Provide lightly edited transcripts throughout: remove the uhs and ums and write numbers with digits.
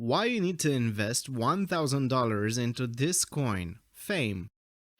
Why you need to invest $1,000 into this coin, Fame.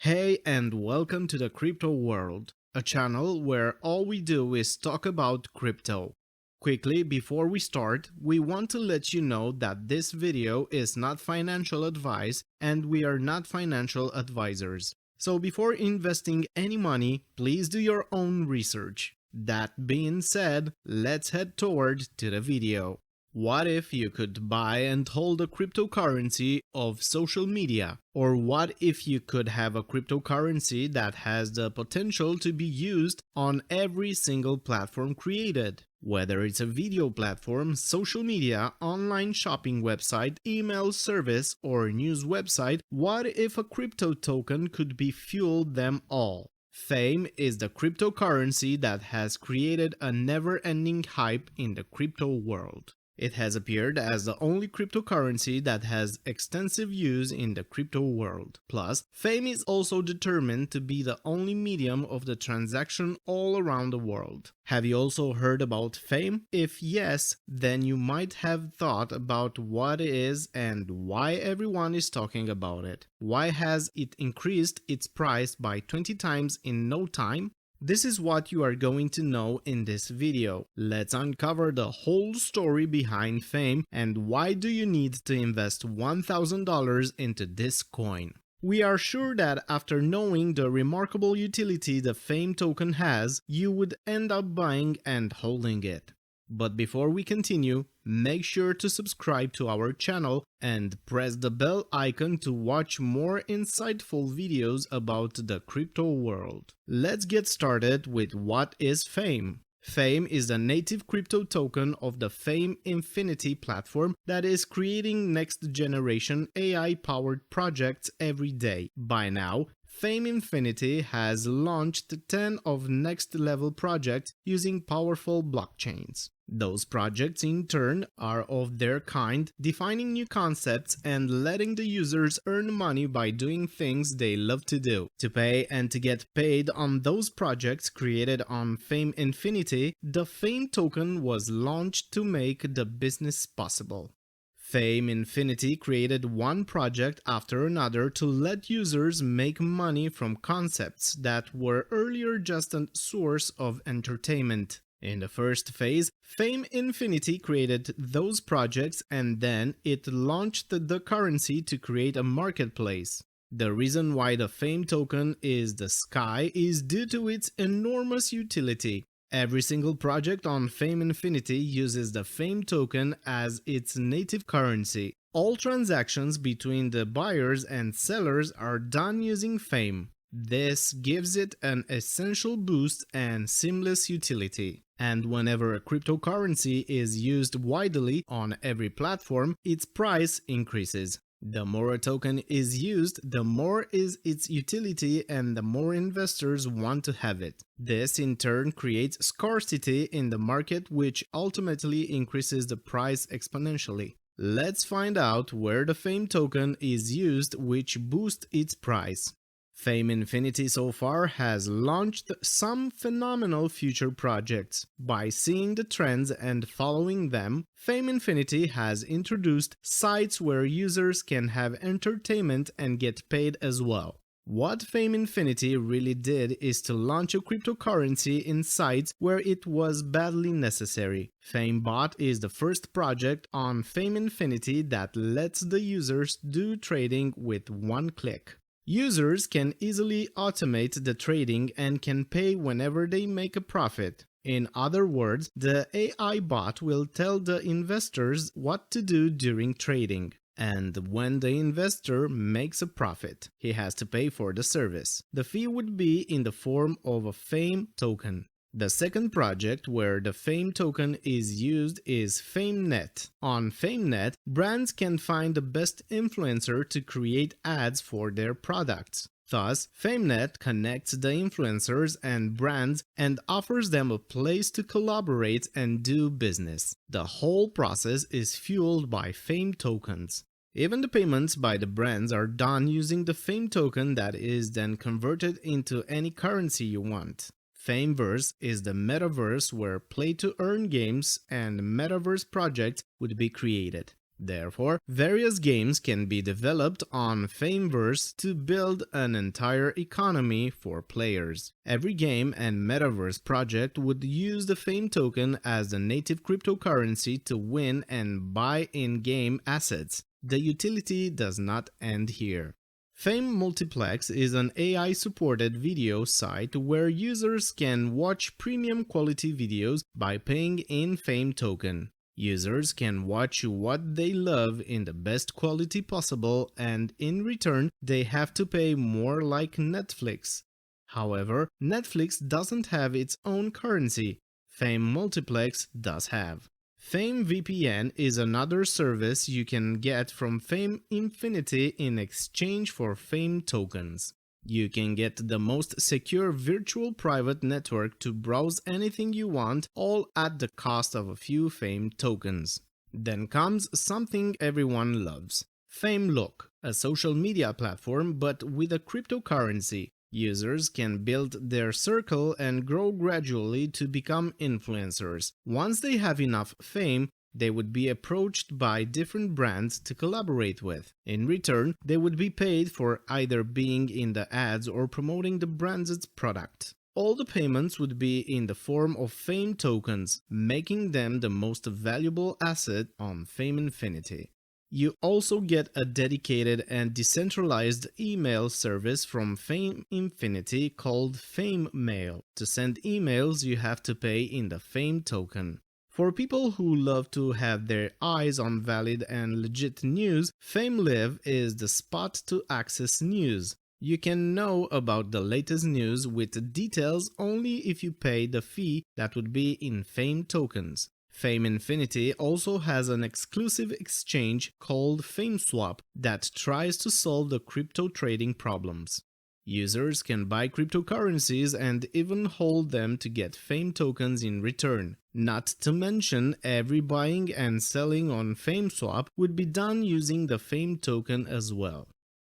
Hey and welcome to the crypto world, a channel where all we do is talk about crypto. Quickly, before we start, we want to let you know that this video is not financial advice and we are not financial advisors. So before investing any money, please do your own research. That being said, let's head toward to the video. What if you could buy and hold a cryptocurrency of social media? Or what if you could have a cryptocurrency that has the potential to be used on every single platform created? Whether it's a video platform, social media, online shopping website, email service, or news website, what if a crypto token could be fueled them all? Fame is the cryptocurrency that has created a never-ending hype in the crypto world. It has appeared as the only cryptocurrency that has extensive use in the crypto world. Plus, Fame is also determined to be the only medium of the transaction all around the world. Have you also heard about Fame? If yes, then you might have thought about what it is and why everyone is talking about it. Why has it increased its price by 20 times in no time? This is what you are going to know in this video. Let's uncover the whole story behind Fame and why do you need to invest $1,000 into this coin. We are sure that after knowing the remarkable utility the Fame token has, you would end up buying and holding it. But before we continue, make sure to subscribe to our channel and press the bell icon to watch more insightful videos about the crypto world. Let's get started with what is Fame. Fame is the native crypto token of the Fame Infinity platform that is creating next-generation AI-powered projects every day. By now, Fame Infinity has launched 10 of next-level projects using powerful blockchains. Those projects in turn are of their kind, defining new concepts and letting the users earn money by doing things they love to do. To pay and to get paid on those projects created on Fame Infinity, the Fame token was launched to make the business possible. Fame Infinity created one project after another to let users make money from concepts that were earlier just a source of entertainment. In the first phase, Fame Infinity created those projects and then it launched the currency to create a marketplace. The reason why the Fame token is the sky is due to its enormous utility. Every single project on Fame Infinity uses the Fame token as its native currency. All transactions between the buyers and sellers are done using Fame. This gives it an essential boost and seamless utility. And whenever a cryptocurrency is used widely on every platform, its price increases. The more a token is used, the more is its utility and the more investors want to have it. This in turn creates scarcity in the market, which ultimately increases the price exponentially. Let's find out where the Fame token is used, which boosts its price. Fame Infinity so far has launched some phenomenal future projects. By seeing the trends and following them, Fame Infinity has introduced sites where users can have entertainment and get paid as well. What Fame Infinity really did is to launch a cryptocurrency in sites where it was badly necessary. FameBot is the first project on Fame Infinity that lets the users do trading with one click. Users can easily automate the trading and can pay whenever they make a profit. In other words, the AI bot will tell the investors what to do during trading. And when the investor makes a profit, he has to pay for the service. The fee would be in the form of a Fame token. The second project where the Fame token is used is FameNet. On FameNet, brands can find the best influencer to create ads for their products. Thus, FameNet connects the influencers and brands and offers them a place to collaborate and do business. The whole process is fueled by Fame tokens. Even the payments by the brands are done using the Fame token that is then converted into any currency you want. Fameverse is the metaverse where play-to-earn games and metaverse projects would be created. Therefore, various games can be developed on Fameverse to build an entire economy for players. Every game and metaverse project would use the Fame token as the native cryptocurrency to win and buy in-game assets. The utility does not end here. Fame Multiplex is an AI-supported video site where users can watch premium quality videos by paying in Fame token. Users can watch what they love in the best quality possible, and in return, they have to pay more like Netflix. However, Netflix doesn't have its own currency. Fame Multiplex does have. Fame VPN is another service you can get from Fame Infinity in exchange for Fame tokens. You can get the most secure virtual private network to browse anything you want, all at the cost of a few Fame tokens. Then comes something everyone loves: Fame Look, a social media platform but with a cryptocurrency. Users can build their circle and grow gradually to become influencers. Once they have enough fame, they would be approached by different brands to collaborate with. In return, they would be paid for either being in the ads or promoting the brand's product. All the payments would be in the form of Fame tokens, making them the most valuable asset on Fame Infinity. You also get a dedicated and decentralized email service from Fame Infinity called Fame Mail. To send emails, you have to pay in the Fame token. For people who love to have their eyes on valid and legit news, Fame Live is the spot to access news. You can know about the latest news with details only if you pay the fee that would be in Fame tokens. Fame Infinity also has an exclusive exchange called FameSwap that tries to solve the crypto trading problems. Users can buy cryptocurrencies and even hold them to get Fame tokens in return. Not to mention, every buying and selling on FameSwap would be done using the Fame token as well.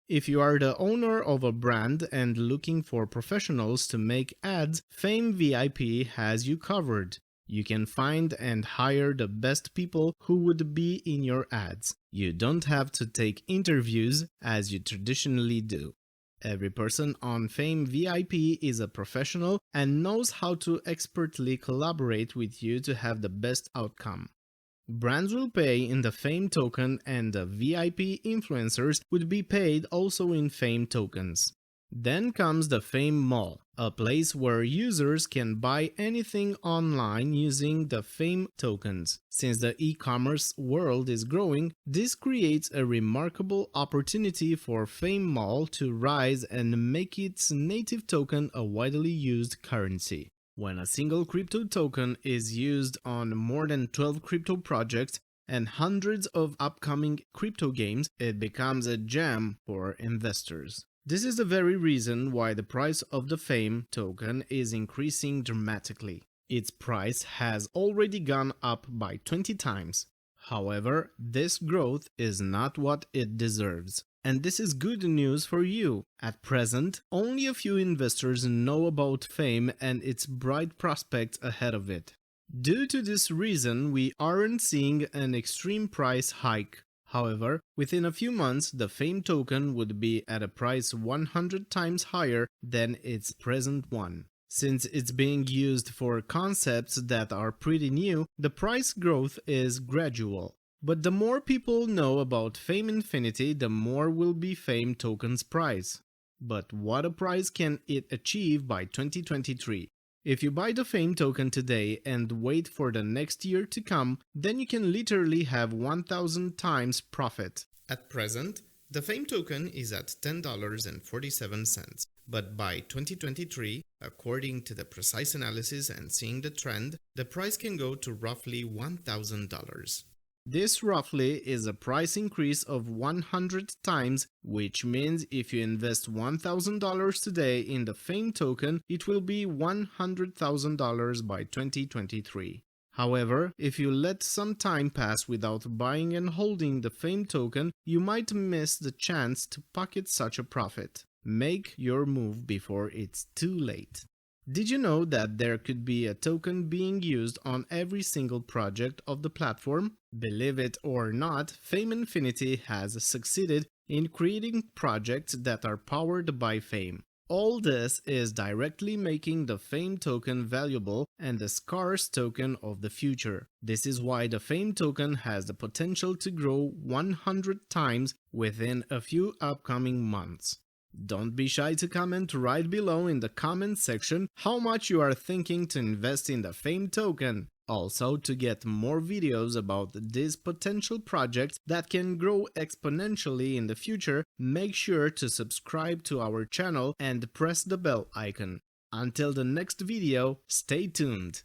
If you are the owner of a brand and looking for professionals to make ads, Fame VIP has you covered. You can find and hire the best people who would be in your ads. You don't have to take interviews as you traditionally do. Every person on Fame VIP is a professional and knows how to expertly collaborate with you to have the best outcome. Brands will pay in the Fame token, and the VIP influencers would be paid also in Fame tokens. Then comes the Fame Mall, a place where users can buy anything online using the Fame tokens. Since the e-commerce world is growing, this creates a remarkable opportunity for Fame Mall to rise and make its native token a widely used currency. When a single crypto token is used on more than 12 crypto projects and hundreds of upcoming crypto games, it becomes a gem for investors. This is the very reason why the price of the Fame token is increasing dramatically. Its price has already gone up by 20 times. However, this growth is not what it deserves. And this is good news for you. At present, only a few investors know about Fame and its bright prospects ahead of it. Due to this reason, we aren't seeing an extreme price hike. However, within a few months, the Fame token would be at a price 100 times higher than its present one. Since it's being used for concepts that are pretty new, the price growth is gradual. But the more people know about Fame Infinity, the more will be Fame token's price. But what a price can it achieve by 2023? If you buy the Fame token today and wait for the next year to come, then you can literally have 1,000 times profit. At present, the Fame token is at $10.47, but by 2023, according to the precise analysis and seeing the trend, the price can go to roughly $1,000. This roughly is a price increase of 100 times, which means if you invest $1,000 today in the Fame token, it will be $100,000 by 2023. However, if you let some time pass without buying and holding the Fame token, you might miss the chance to pocket such a profit. Make your move before it's too late. Did you know that there could be a token being used on every single project of the platform? Believe it or not, Fame Infinity has succeeded in creating projects that are powered by Fame. All this is directly making the Fame token valuable and the scarce token of the future. This is why the Fame token has the potential to grow 100 times within a few upcoming months. Don't be shy to comment right below in the comment section how much you are thinking to invest in the Fame token. Also, to get more videos about this potential project that can grow exponentially in the future, make sure to subscribe to our channel and press the bell icon. Until the next video, stay tuned!